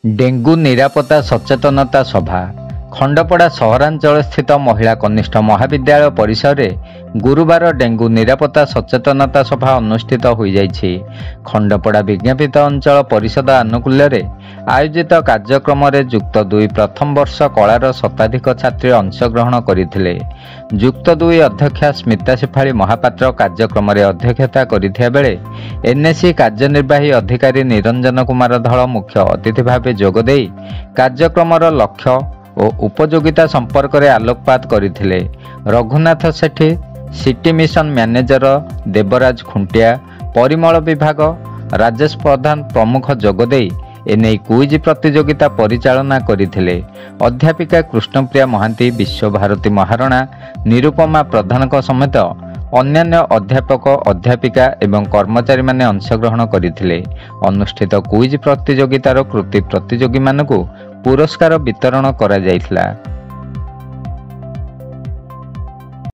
Dengue निरापत्ता सचेतनता सभा खंडपड़ा सहरांचल स्थित महिला कनिष्ठ महाविद्यालय परिसर में गुरुवार डेंगू निरापत्ता सचेतनता सभा अनुष्ठित हो जाइछि। खंडपड़ा विज्ञापित अंचल परिषद आनुकूल्य रे आयोजित कार्यक्रम रे युक्त 2 प्रथम वर्ष कलार शताधिक छात्री अंशग्रहण करथिले। युक्त 2 अध्यक्षा स्मिता शेफाली महापात्र कार्यक्रम रे अध्यक्षता करथिया बेले एनएससी कार्यनिर्वाही अधिकारी निरंजन कुमार धल मुख्य अतिथि भावे जोग देई कार्यक्रमर लक्ष्य और उपयोगिता संपर्क में आलोकपात करथिले। Raghunath Sethi city mission manager Devraj Khuntia परिमल विभाग राजेश प्रधान प्रमुख जोग देई एने क्विज प्रतियोगिता परिचालना करथिले। अध्यापिका कृष्णप्रिया महांती विश्वभारती महारणा निरुपमा प्रधान समेत अन्यान्य अध्यापक अध्यापिका एवं कर्मचारी माने अंशग्रहण करथिले। अनुष्ठित क्विज प्रतियोगितार कृति प्रतियोगी मानकु पुरस्कार वितरण करा जायथिला।